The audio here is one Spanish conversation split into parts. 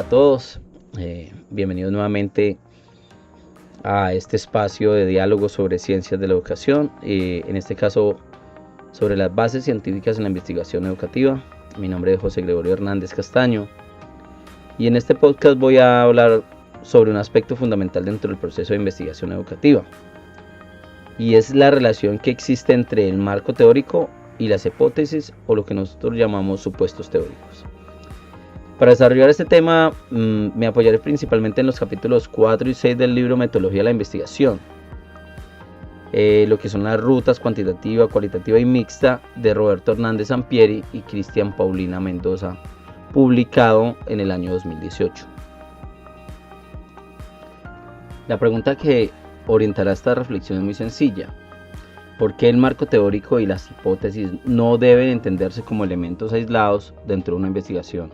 para todos. Bienvenidos nuevamente a este espacio de diálogo sobre ciencias de la educación, en este caso sobre las bases científicas en la investigación educativa. Mi nombre es José Gregorio Hernández Castaño y en este podcast voy a hablar sobre un aspecto fundamental dentro del proceso de investigación educativa, y es la relación que existe entre el marco teórico y las hipótesis, o lo que nosotros llamamos supuestos teóricos. Para desarrollar este tema me apoyaré principalmente en los capítulos 4 y 6 del libro Metodología de la Investigación, lo que son las rutas cuantitativa, cualitativa y mixta de Roberto Hernández Sampieri y Cristian Paulina Mendoza, publicado en el año 2018. La pregunta que orientará esta reflexión es muy sencilla: ¿por qué el marco teórico y las hipótesis no deben entenderse como elementos aislados dentro de una investigación?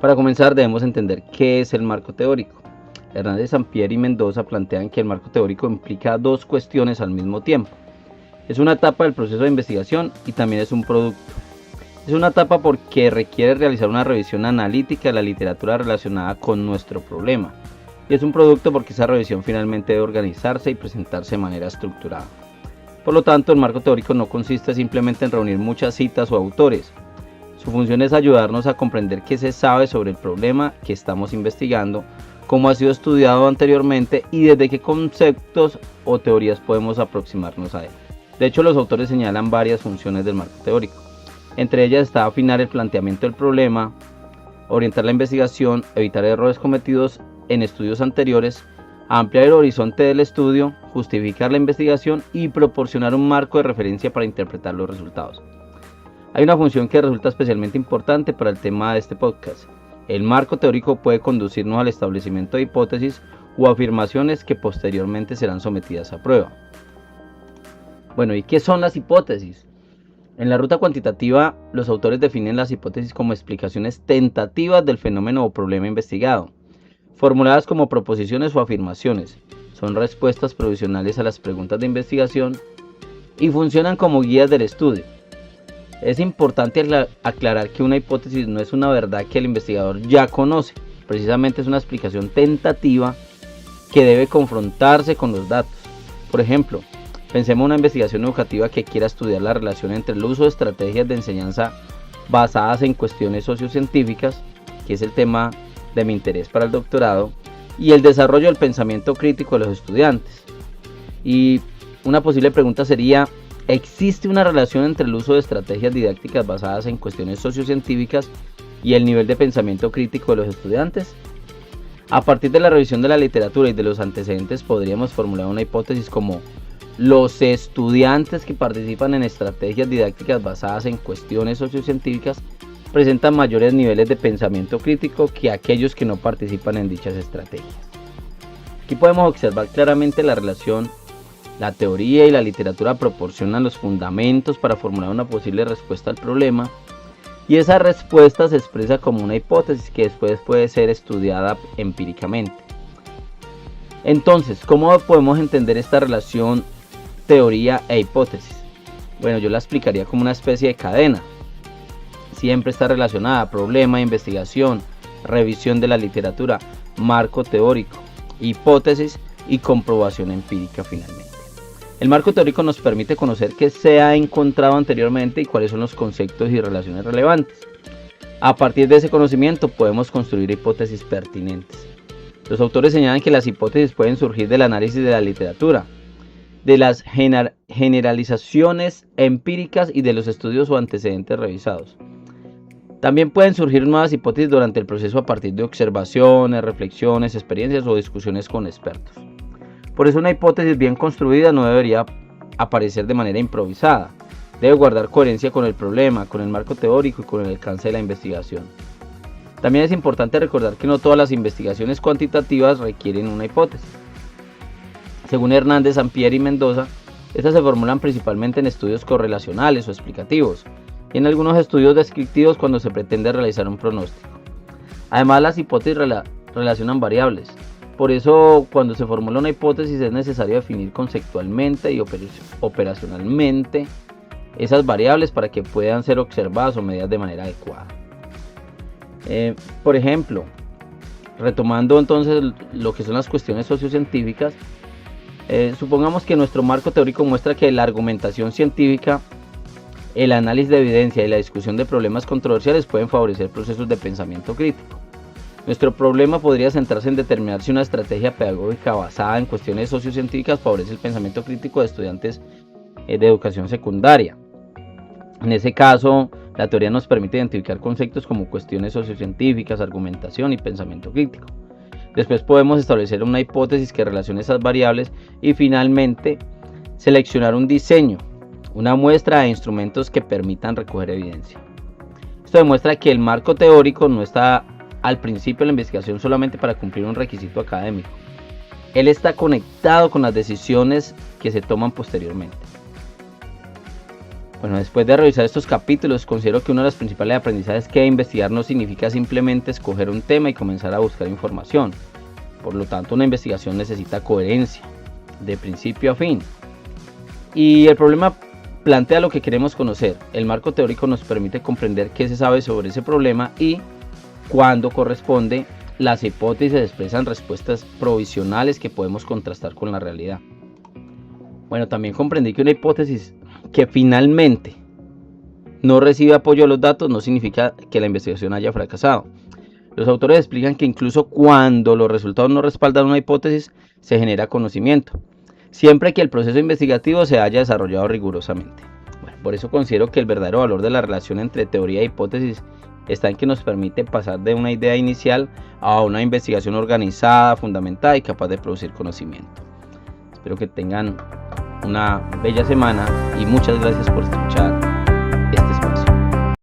Para comenzar, debemos entender qué es el marco teórico. Hernández Sampieri y Mendoza plantean que el marco teórico implica dos cuestiones al mismo tiempo. Es una etapa del proceso de investigación y también es un producto. Es una etapa porque requiere realizar una revisión analítica de la literatura relacionada con nuestro problema. Y es un producto porque esa revisión finalmente debe organizarse y presentarse de manera estructurada. Por lo tanto, el marco teórico no consiste simplemente en reunir muchas citas o autores. Su función es ayudarnos a comprender qué se sabe sobre el problema que estamos investigando, cómo ha sido estudiado anteriormente y desde qué conceptos o teorías podemos aproximarnos a él. De hecho, los autores señalan varias funciones del marco teórico. Entre ellas está afinar el planteamiento del problema, orientar la investigación, evitar errores cometidos en estudios anteriores, ampliar el horizonte del estudio, justificar la investigación y proporcionar un marco de referencia para interpretar los resultados. Hay una función que resulta especialmente importante para el tema de este podcast. El marco teórico puede conducirnos al establecimiento de hipótesis o afirmaciones que posteriormente serán sometidas a prueba. Bueno, ¿y qué son las hipótesis? En la ruta cuantitativa, los autores definen las hipótesis como explicaciones tentativas del fenómeno o problema investigado, formuladas como proposiciones o afirmaciones. Son respuestas provisionales a las preguntas de investigación y funcionan como guías del estudio. Es importante aclarar que una hipótesis no es una verdad que el investigador ya conoce, precisamente es una explicación tentativa que debe confrontarse con los datos. Por ejemplo, pensemos en una investigación educativa que quiera estudiar la relación entre el uso de estrategias de enseñanza basadas en cuestiones sociocientíficas, que es el tema de mi interés para el doctorado, y el desarrollo del pensamiento crítico de los estudiantes. Y una posible pregunta sería: ¿existe una relación entre el uso de estrategias didácticas basadas en cuestiones sociocientíficas y el nivel de pensamiento crítico de los estudiantes? A partir de la revisión de la literatura y de los antecedentes podríamos formular una hipótesis como: los estudiantes que participan en estrategias didácticas basadas en cuestiones sociocientíficas presentan mayores niveles de pensamiento crítico que aquellos que no participan en dichas estrategias. Aquí podemos observar claramente la relación. La teoría y la literatura proporcionan los fundamentos para formular una posible respuesta al problema, y esa respuesta se expresa como una hipótesis que después puede ser estudiada empíricamente. Entonces, ¿cómo podemos entender esta relación teoría e hipótesis? Bueno, yo la explicaría como una especie de cadena. Siempre está relacionada: problema, investigación, revisión de la literatura, marco teórico, hipótesis y comprobación empírica finalmente. El marco teórico nos permite conocer qué se ha encontrado anteriormente y cuáles son los conceptos y relaciones relevantes. A partir de ese conocimiento podemos construir hipótesis pertinentes. Los autores señalan que las hipótesis pueden surgir del análisis de la literatura, de las generalizaciones empíricas y de los estudios o antecedentes revisados. También pueden surgir nuevas hipótesis durante el proceso a partir de observaciones, reflexiones, experiencias o discusiones con expertos. Por eso una hipótesis bien construida no debería aparecer de manera improvisada. Debe guardar coherencia con el problema, con el marco teórico y con el alcance de la investigación. También es importante recordar que no todas las investigaciones cuantitativas requieren una hipótesis. Según Hernández, Sampieri y Mendoza, estas se formulan principalmente en estudios correlacionales o explicativos, y en algunos estudios descriptivos cuando se pretende realizar un pronóstico. Además, las hipótesis relacionan variables. Por eso, cuando se formula una hipótesis es necesario definir conceptualmente y operacionalmente esas variables para que puedan ser observadas o medidas de manera adecuada. Por ejemplo, retomando entonces lo que son las cuestiones sociocientíficas, supongamos que nuestro marco teórico muestra que la argumentación científica, el análisis de evidencia y la discusión de problemas controversiales pueden favorecer procesos de pensamiento crítico. Nuestro problema podría centrarse en determinar si una estrategia pedagógica basada en cuestiones sociocientíficas favorece el pensamiento crítico de estudiantes de educación secundaria. En ese caso, la teoría nos permite identificar conceptos como cuestiones sociocientíficas, argumentación y pensamiento crítico. Después podemos establecer una hipótesis que relacione esas variables y finalmente seleccionar un diseño, una muestra de instrumentos que permitan recoger evidencia. Esto demuestra que el marco teórico no está al principio de la investigación solamente para cumplir un requisito académico. Él está conectado con las decisiones que se toman posteriormente. Bueno, después de revisar estos capítulos, considero que uno de los principales aprendizajes es que investigar no significa simplemente escoger un tema y comenzar a buscar información. Por lo tanto, una investigación necesita coherencia, de principio a fin. Y el problema plantea lo que queremos conocer. El marco teórico nos permite comprender qué se sabe sobre ese problema y, cuando corresponde, las hipótesis expresan respuestas provisionales que podemos contrastar con la realidad. Bueno, también comprendí que una hipótesis que finalmente no recibe apoyo a los datos no significa que la investigación haya fracasado. Los autores explican que incluso cuando los resultados no respaldan una hipótesis, se genera conocimiento, siempre que el proceso investigativo se haya desarrollado rigurosamente. Bueno, por eso considero que el verdadero valor de la relación entre teoría e hipótesis está en que nos permite pasar de una idea inicial a una investigación organizada, fundamentada y capaz de producir conocimiento. Espero que tengan una bella semana y muchas gracias por escuchar.